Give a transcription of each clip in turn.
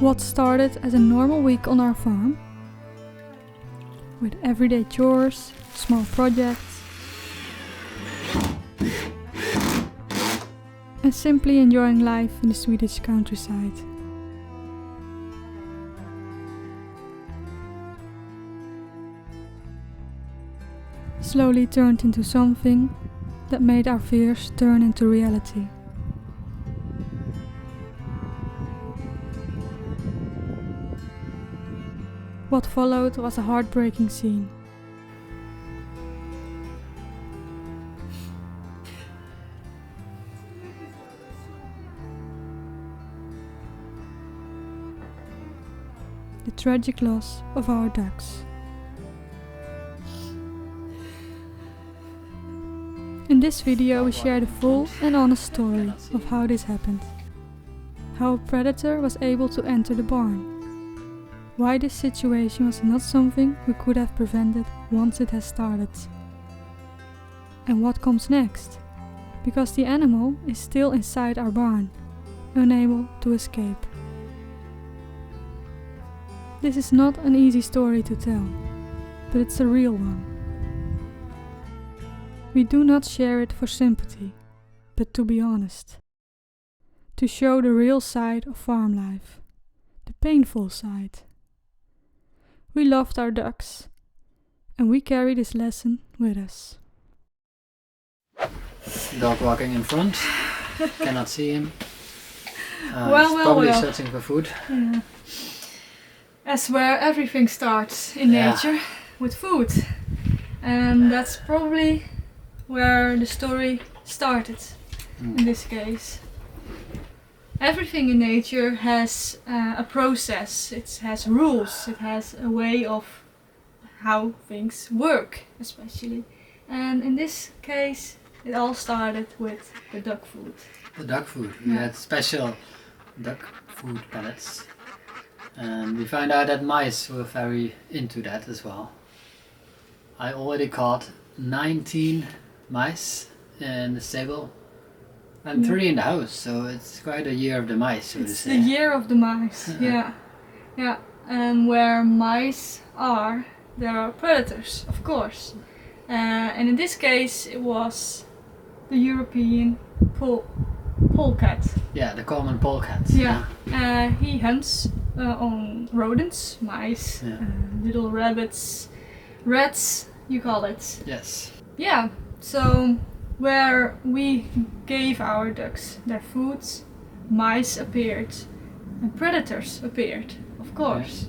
What started as a normal week on our farm, with everyday chores, small projects, and simply enjoying life in the Swedish countryside. Slowly turned into something that made our fears turn into reality. What followed was a heartbreaking scene. The tragic loss of our ducks. In this video we share the full and honest story of how this happened. How a predator was able to enter the barn. Why this situation was not something we could have prevented once it has started. And what comes next? Because the animal is still inside our barn, unable to escape. This is not an easy story to tell, but it's a real one. We do not share it for sympathy, but to be honest. To show the real side of farm life, the painful side. We loved our ducks, and we carry this lesson with us. Dog walking in front, cannot see him. He's probably searching for food. Yeah. That's where everything starts in nature, with food. And that's probably where the story started, in this case. Everything in nature has a process, it has rules, it has a way of how things work, especially. And in this case, it all started with the duck food. The duck food. We had special duck food pellets. And we found out that mice were very into that as well. I already caught 19 mice in the stable. And 3 in the house, so it's quite a year of the mice, so to say. It's the year of the mice, yeah. And where mice are, there are predators, of course. And in this case, it was the European polecat. Yeah, the common polecat. Yeah, he hunts on rodents, mice, little rabbits, rats, you call it. Yes. Yeah, so where we gave our ducks their foods, mice appeared and predators appeared, of course.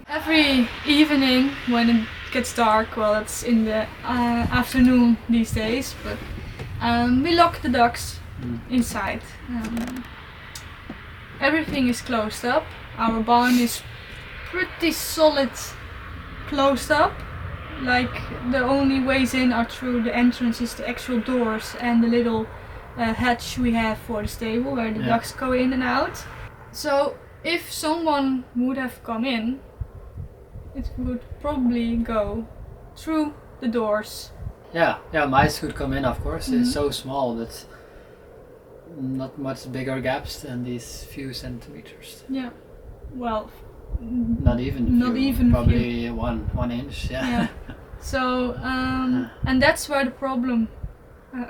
Every evening when it gets dark, well, it's in the afternoon these days, but we lock the ducks inside. Everything is closed up. Our barn is pretty solid closed up. Like the only ways in are through the entrances, the actual doors, and the little hatch we have for the stable where the ducks go in and out. So if someone would have come in, it would probably go through the doors. Yeah, mice could come in, of course. It's so small, but not much bigger gaps than these few centimeters. Yeah, well, not even probably few. one inch. Yeah. So and that's where the problem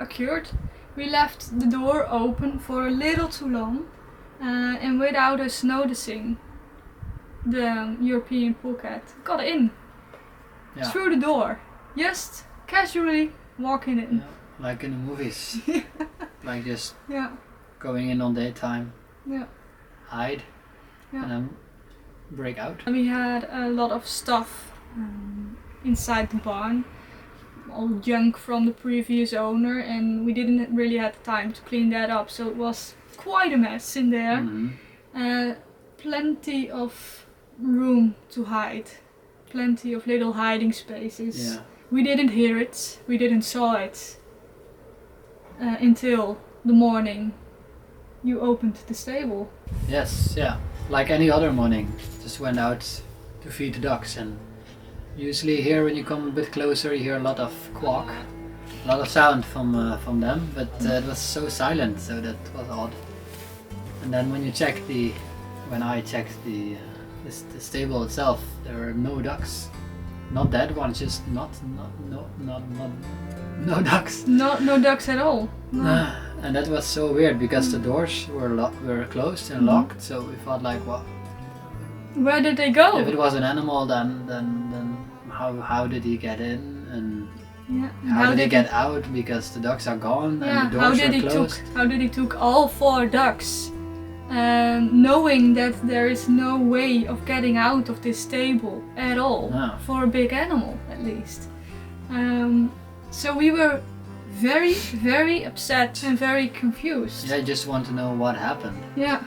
occurred. We left the door open for a little too long, and without us noticing, the European polecat got in through the door, just casually walking in. Like in the movies. Like just going in on daytime, hide, and then break out. And we had a lot of stuff inside the barn, all junk from the previous owner, and we didn't really have time to clean that up, so it was quite a mess in there. Plenty of room to hide, plenty of little hiding spaces. We didn't hear it, we didn't saw it until the morning you opened the stable. Yes, like any other morning, just went out to feed the ducks, and usually here when you come a bit closer you hear a lot of quack, a lot of sound from them, but it was so silent, so that was odd. And then when you check when I checked the stable itself, there were no ducks. Not dead ones, just no ducks. No ducks at all. No. And that was so weird because the doors were closed and locked. So we thought like, well, where did they go? if it was an animal, then how did he get in, and how did he get out, because the ducks are gone and the doors are closed. How did he took all 4 ducks, knowing that there is no way of getting out of this stable at all, for a big animal at least. So we were very, very upset and very confused. Yeah, I just want to know what happened. Yeah.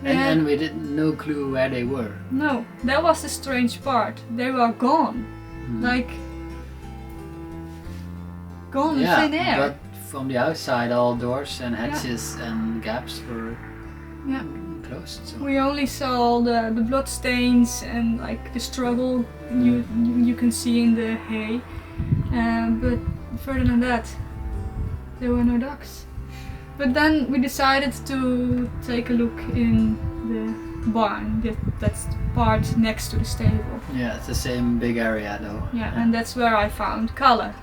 And we didn't no clue where they were. No, that was the strange part. They were gone. Like gone in thin air. But from the outside all doors and hatches and gaps were closed. So. We only saw the blood stains and like the struggle you can see in the hay. But further than that, there were no ducks. But then we decided to take a look in the barn. That's the part next to the stable. Yeah, it's the same big area though. Yeah, and that's where I found Kalle.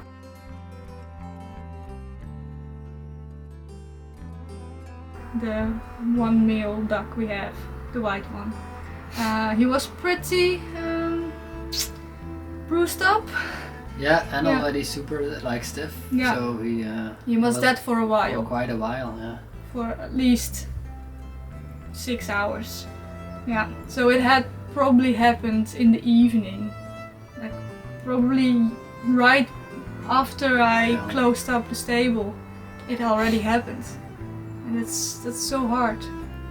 The one male duck we have, the white one. He was pretty bruised up. Yeah, and already super like stiff. Yeah. So he was dead for a while. For quite a while, yeah. For at least 6 hours. Yeah. So it had probably happened in the evening. Like probably right after I closed up the stable, it already happened. And that's so hard.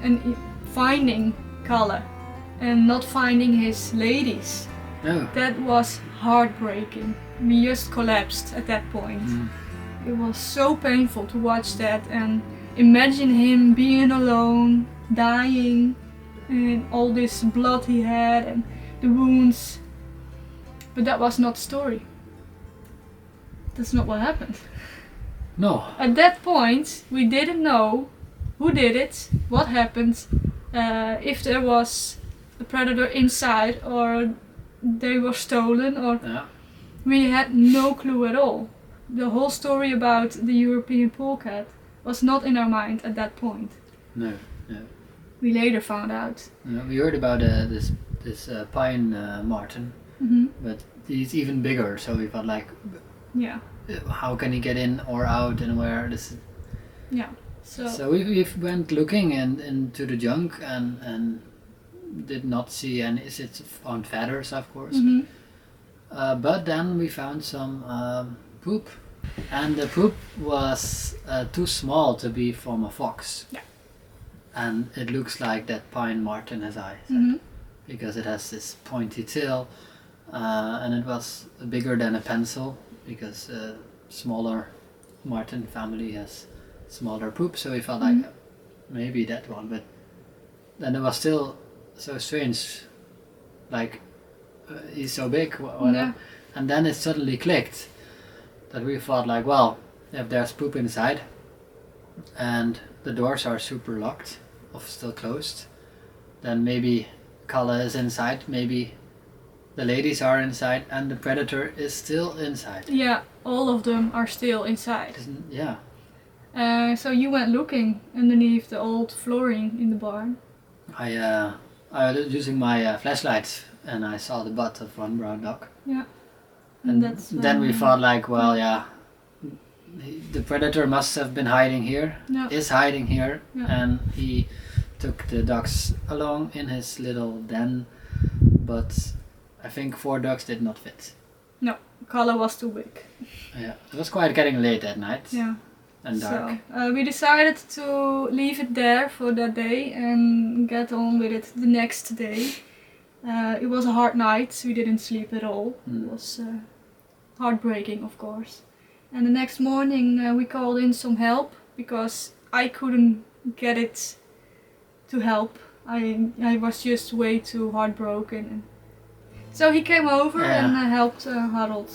And finding Kalle and not finding his ladies. No. That was heartbreaking. We just collapsed at that point. It was so painful to watch that and imagine him being alone, dying, and all this blood he had and the wounds. But that was not the story. That's not what happened. No. At that point, we didn't know who did it, what happened, if there was a predator inside or they were stolen, or we had no clue at all. The whole story about the European polecat was not in our mind at that point. No. We later found out. We heard about this pine marten, but he's even bigger. So we thought like, how can he get in or out, and where this? So we went looking into the junk and did not see any. It's on feathers, of course. But then we found some poop, and the poop was too small to be from a fox. Yeah. And it looks like that pine marten has eyes, because it has this pointy tail, and it was bigger than a pencil, because smaller marten family has smaller poop. So we felt like maybe that one, but then it was still so strange, like he's so big, and then it suddenly clicked that we thought like, well, if there's poop inside and the doors are super locked or still closed, then maybe Kalle is inside, maybe the ladies are inside and the predator is still inside. Yeah, all of them are still inside. So you went looking underneath the old flooring in the barn. I was using my flashlight and I saw the butt of one brown duck. Yeah. And then we thought like, well, the predator must have been hiding here, is hiding here, and he took the ducks along in his little den, but I think 4 ducks did not fit. No, Kalle was too big. Yeah, it was quite getting late at night. Yeah. And dark. So we decided to leave it there for that day and get on with it the next day. It was a hard night, we didn't sleep at all. It was heartbreaking, of course. And the next morning we called in some help because I couldn't get it to help. I was just way too heartbroken. So he came over and helped Harold.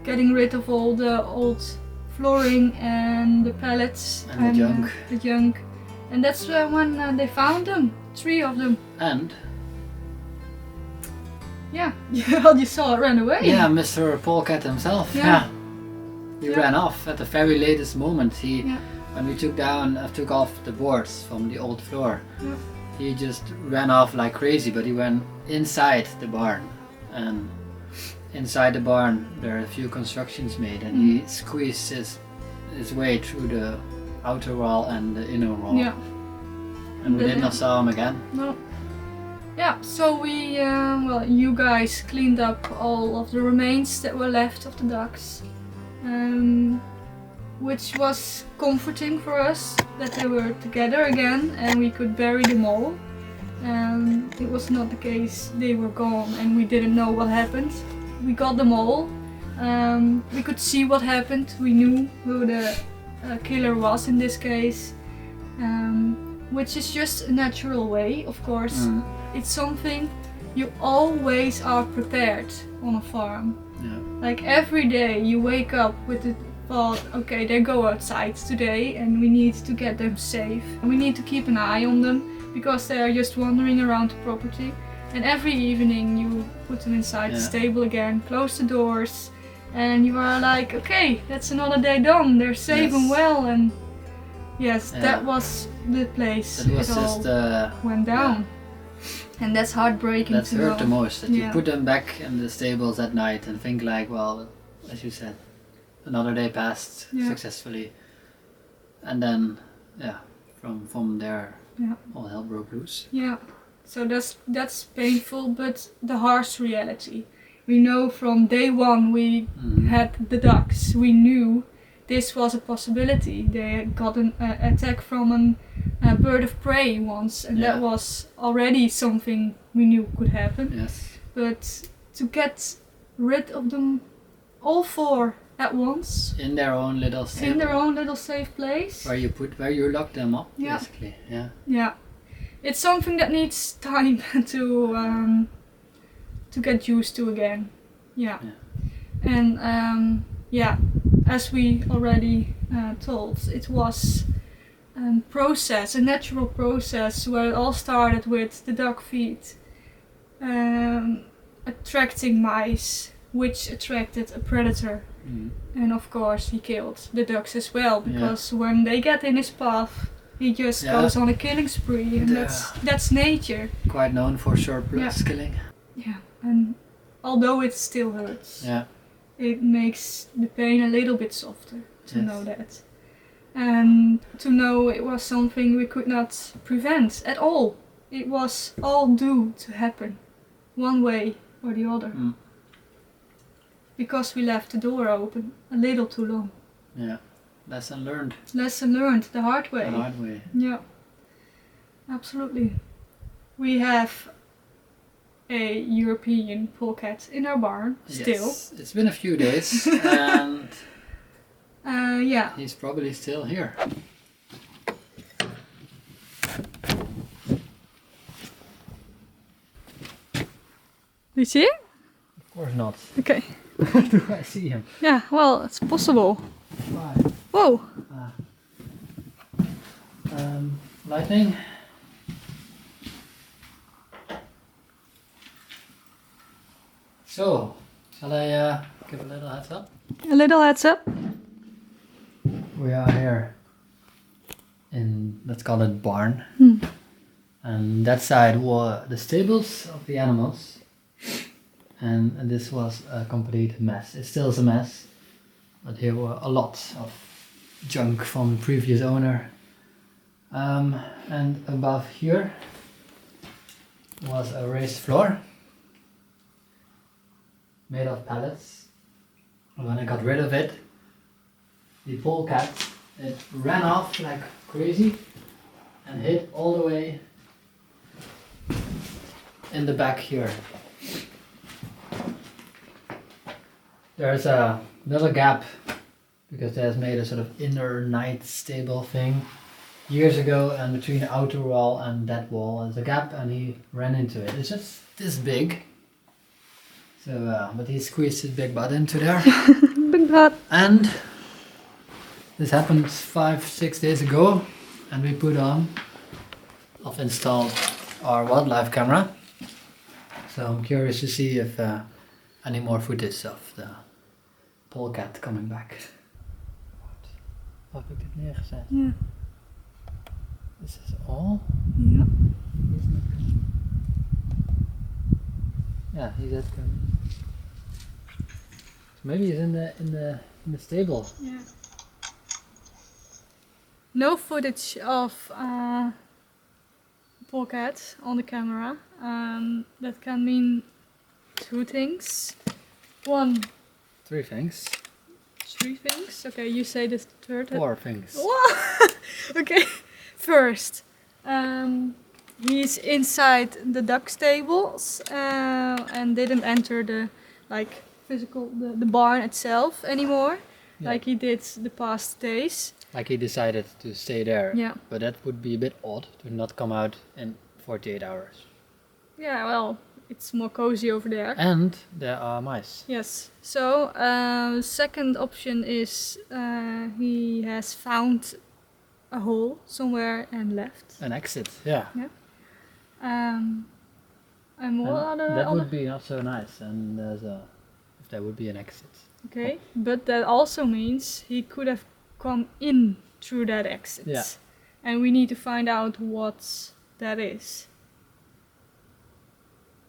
Getting rid of all the old flooring and the pallets and the junk. And that's when they found them, 3 of them. And Yeah, you saw it ran away. yeah, Mr. Polecat himself. Yeah. He ran off at the very latest moment. Yeah. When we took off the boards from the old floor, Yeah. he just ran off like crazy. But he went inside the barn, and inside the barn there are a few constructions made, and he squeezed his way through the outer wall and the inner wall. Yeah. And we did not saw him again. No. Yeah, so we, you guys cleaned up all of the remains that were left of the ducks, which was comforting for us that they were together again and we could bury them all. It was not the case they were gone and we didn't know what happened. We got them all. We could see what happened. We knew who the killer was in this case, which is just a natural way, of course. It's something you always are prepared on a farm. Yeah. Like every day you wake up with the thought, okay, they go outside today and we need to get them safe. And we need to keep an eye on them because they are just wandering around the property. And every evening you put them inside the stable again, close the doors, and you are like, okay, that's another day done. They're safe and well. And yes, that was the place That was it all just went down. And that's heartbreaking That's to hurt know. the most, that you put them back in the stables at night and think like, well, as you said, another day passed successfully, and then from there all hell broke loose. Yeah, so that's painful, but the harsh reality. We know from day one we had the ducks. We knew this was a possibility. They got an attack from a bird of prey once, and that was already something we knew could happen. Yes. But to get rid of them all 4 at once In their own little stable. in their own little safe place. Where you lock them up, basically. Yeah. Yeah, it's something that needs time to get used to again. Yeah. And as we already told, it was a natural process where it all started with the duck feed attracting mice, which attracted a predator. And of course he killed the ducks as well, because when they get in his path he just goes on a killing spree, and that's nature. Quite known for surplus killing. Yeah, and although it still hurts, it makes the pain a little bit softer to know that. And to know it was something we could not prevent at all. It was all due to happen, one way or the other. Because we left the door open a little too long. Yeah, lesson learned. Lesson learned the hard way. The hard way. Yeah, absolutely. We have a European polecat in our barn still. Yes, it's been a few days and he's probably still here. Do you see him? Of course not. Okay. Do I see him? Yeah, well, it's possible. Why? Whoa! Lightning. So, shall I give a little heads up? A little heads up. We are here in, let's call it barn. And that side were the stables of the animals. And this was a complete mess. It still is a mess. But here were a lot of junk from the previous owner. And above here was a raised floor made of pallets. And when I got rid of it, the polecat, it ran off like crazy and hid all the way in the back here. There's a little gap because they has made a sort of inner night stable thing years ago, and between the outer wall and that wall there's a gap and he ran into it. It's just this big. So, but he squeezed his big butt into there. Big butt. And this happened 5-6 days ago, and we put on. I've installed our wildlife camera, so I'm curious to see if any more footage of the polecat coming back. Wat heb ik dit neergezet? Yeah. This is all. Yeah. Yeah, he's at. So maybe he's in the stable. Yeah. No footage of polecat on the camera. That can mean two things. One, Three things. three things. Okay, you say the third. Four things. What? Okay. First, he's inside the duck stables and didn't enter the physical the barn itself anymore, Yeah. like he did the past days. Like he decided to stay there. Yeah. But that would be a bit odd to not come out in 48 hours. Yeah. Well, it's more cozy over there. And there are mice. Yes. So second option is he has found a hole somewhere and left. An exit, yeah. And what And other? that other would be not so nice. And if there would be an exit. Okay, but that also means he could have come in through that exit. Yeah. And we need to find out what that is.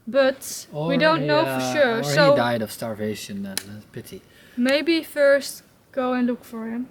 But we don't know for sure. Or So he died of starvation and pity. maybe first go and look for him.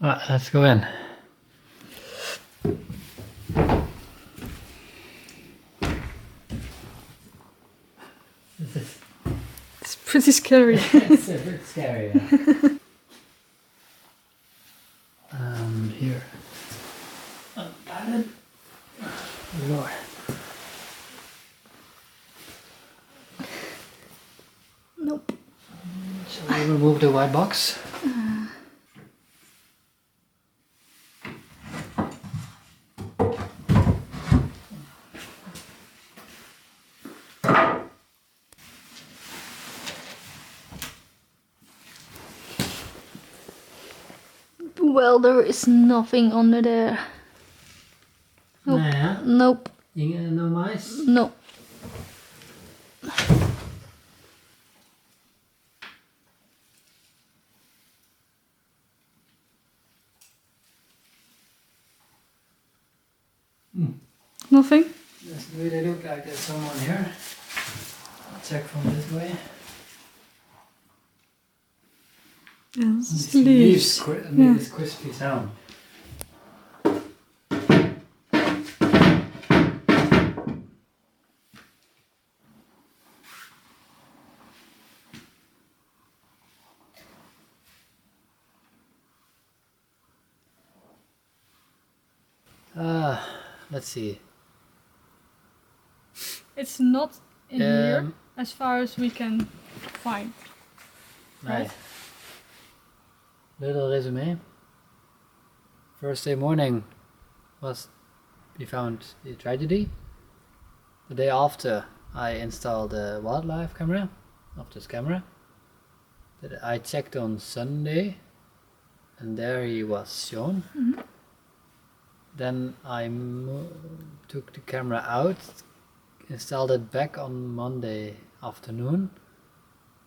Let's go in. It's pretty scary. It's a bit scary. Yeah. Here. Unguided. Lord. Nope. Shall we remove the white box? Well, there is nothing under there. Nope. Nah. Nope. No mice? No. Nothing? Doesn't really look like there's someone here. I'll check from this way. Yes. Leaves. Yeah. Made this crispy sound. Let's see. It's not in here Um, as far as we can find. Right. Little resume. First day morning we found the tragedy. The day after I installed the wildlife camera of this camera that I checked on Sunday, and there he was shown. Mhm. Then I took the camera out, installed it back on Monday afternoon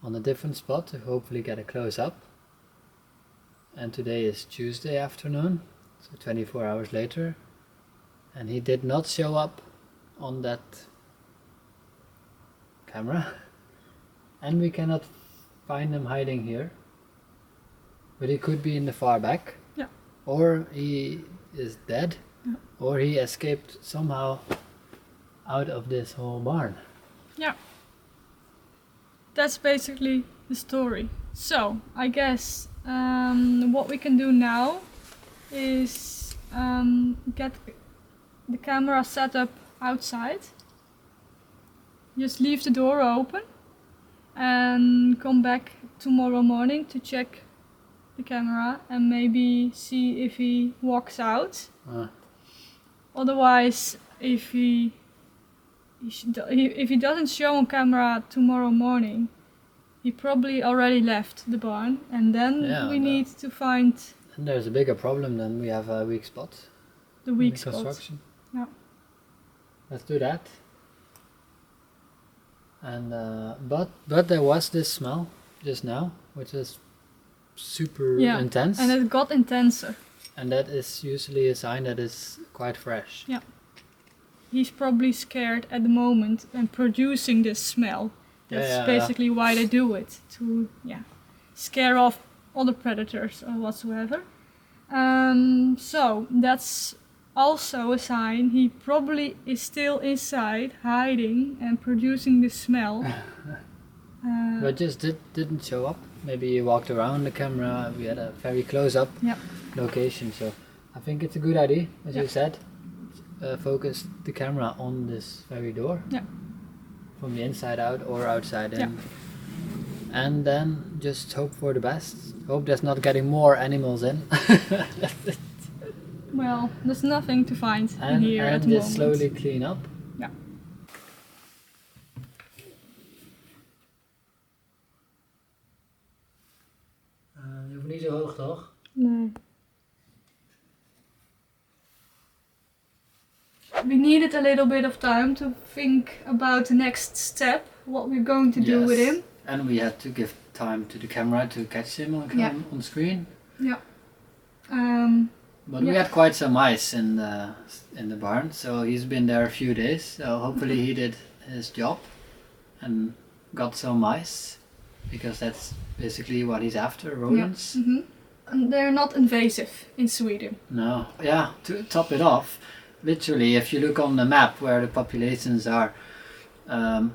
on a different spot to hopefully get a close up. And today is Tuesday afternoon, so 24 hours later, and he did not show up on that camera, and we cannot find him hiding here, but he could be in the far back. Yeah. Or he is dead. Yeah. Or he escaped somehow out of this whole barn. Yeah. That's basically the story. So, I guess what we can do now is get the camera set up outside. Just leave the door open and come back tomorrow morning to check the camera and maybe see if he walks out. Otherwise, if he doesn't show on camera tomorrow morning, he probably already left the barn, and then we need to find. And there's a bigger problem then. We have a weak spot. The weak in the spot. Construction. Yeah. Let's do that. And but there was this smell just now, which is super intense. And it got intenser. And that is usually a sign that it's quite fresh. Yeah. He's probably scared at the moment and producing this smell. That's basically why they do it, to scare off other predators or whatsoever. So that's also a sign he probably is still inside, hiding and producing the smell. But just didn't show up. Maybe he walked around the camera. We had a very close-up location, so I think it's a good idea, as you said. Focus the camera on this very door. Yeah. From the inside out or outside in. And then just hope for the best. Hope there's not getting more animals in. Well, there's nothing to find in here at the moment. And just slowly clean up. Yeah. Je hoeft niet zo hoog, toch? Nee. We needed a little bit of time to think about the next step, what we're going to do with him. And we had to give time to the camera to catch him on screen. Yeah. But we had quite some mice in the barn, so he's been there a few days. So hopefully he did his job and got some mice, because that's basically what he's after, rodents. Yeah. Mm-hmm. And they're not invasive in Sweden. No. Yeah. To top it off, literally, if you look on the map where the populations are, in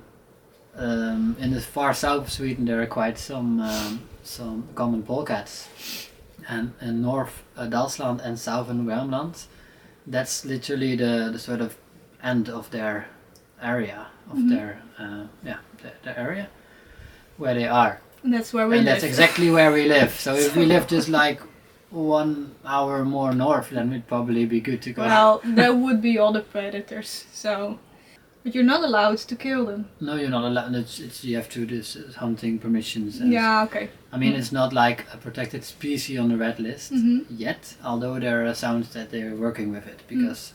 the far south of Sweden there are quite some common polecats, and in North Dalsland and southern Värmland, that's literally the sort of end of their area, of their area where they are. And that's where we live. And that's exactly where we live. So if we live just like 1 hour more north, then we'd probably be good to go. Well, there would be other predators, so. But you're not allowed to kill them. No, you're not allowed. It's you have to do hunting permissions. Yeah, okay. I mean, it's not like a protected species on the red list yet, although there are sounds that they're working with it, because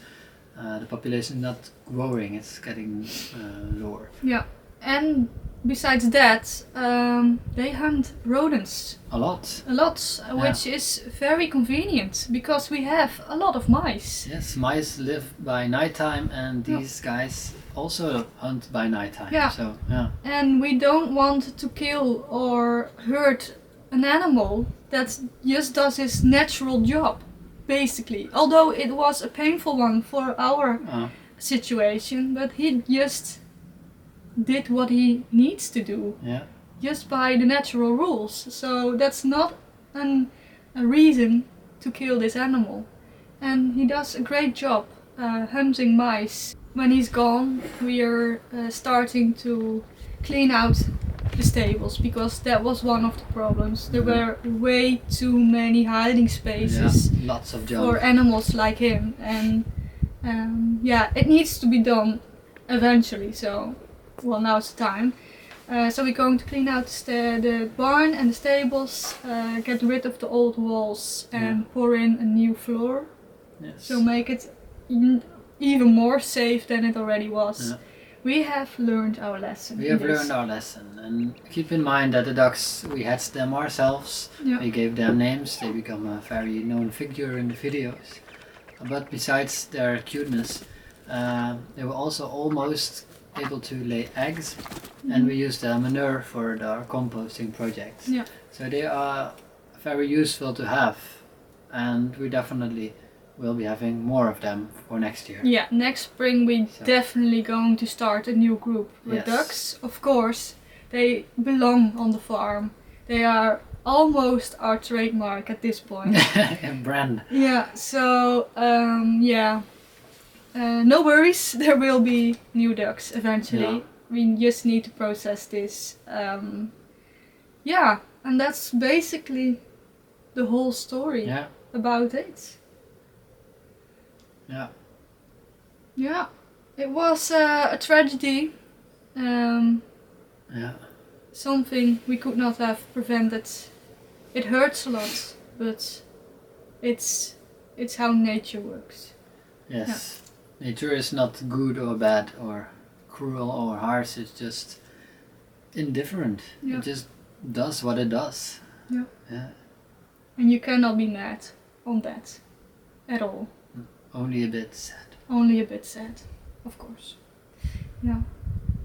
the population is not growing, it's getting lower. Yeah, and besides that, they hunt rodents. A lot. Which is very convenient, because we have a lot of mice. Yes, mice live by nighttime, and these guys also hunt by nighttime. Yeah. So, and we don't want to kill or hurt an animal that just does his natural job, basically. Although it was a painful one for our situation, but he just did what he needs to do. Yeah. Just by the natural rules. So that's not a reason to kill this animal. And he does a great job hunting mice. When he's gone, we are starting to clean out the stables, because that was one of the problems. There were way too many hiding spaces lots of junk for animals like him, and it needs to be done eventually. So, well, now's the time. So we're going to clean out the barn and the stables, get rid of the old walls, and pour in a new floor. Yes. So make it even more safe than it already was. Yeah. We have learned our lesson. We have learned our lesson, and keep in mind that the ducks, we hatched them ourselves. Yeah. We gave them names. They become a very known figure in the videos. But besides their cuteness, they were also almost able to lay eggs, and we use their manure for our composting projects. Yeah. So they are very useful to have, and we definitely will be having more of them for next year. Yeah, next spring we definitely going to start a new group with ducks. Of course, they belong on the farm. They are almost our trademark at this point. And brand. Yeah, so no worries, there will be new ducks eventually. Yeah. We just need to process this. Yeah, and that's basically the whole story Yeah. about it. Yeah. Yeah, it was a tragedy. Yeah. Something we could not have prevented. It hurts a lot, but it's how nature works. Yes. Nature is not good or bad or cruel or harsh. It's just indifferent. Yeah. It just does what it does. Yeah. Yeah. And you cannot be mad on that at all. Only a bit sad. Only a bit sad, of course. Yeah.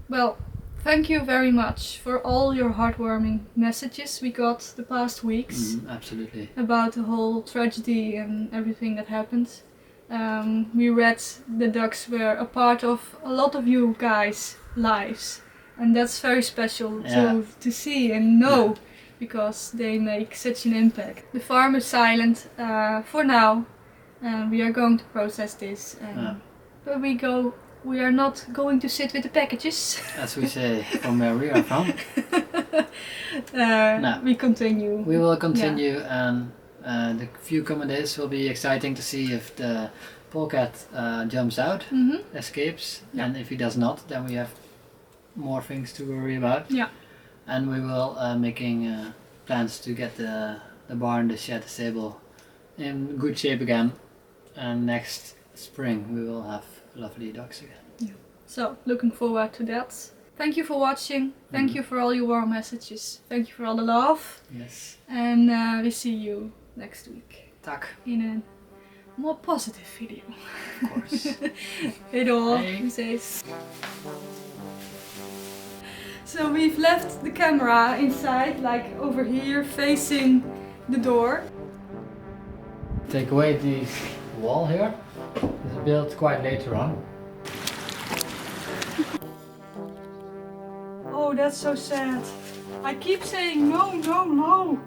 Well, thank you very much for all your heartwarming messages we got the past weeks Absolutely. about the whole tragedy and everything that happened. We read the ducks were a part of a lot of you guys' lives, and that's very special to see and know, because they make such an impact. The farm is silent for now. We are going to process this, but we are not going to sit with the packages. As we say from where we are from. No. We continue. We will continue, and the few coming days will be exciting to see if the polecat jumps out, escapes, and if he does not, then we have more things to worry about. Yeah. And we will making plans to get the barn, the shed, the stable in good shape again, and next spring we will have lovely ducks again. Yeah. So looking forward to that. Thank you for watching. Thank you for all your warm messages. Thank you for all the love. Yes. And we see you next week Tack. in a more positive video. Of course. Hej då, Hej. vi ses. So we've left the camera inside, like over here, facing the door. Take away the wall here. It's built quite later on. Oh, that's so sad. I keep saying no, no, no.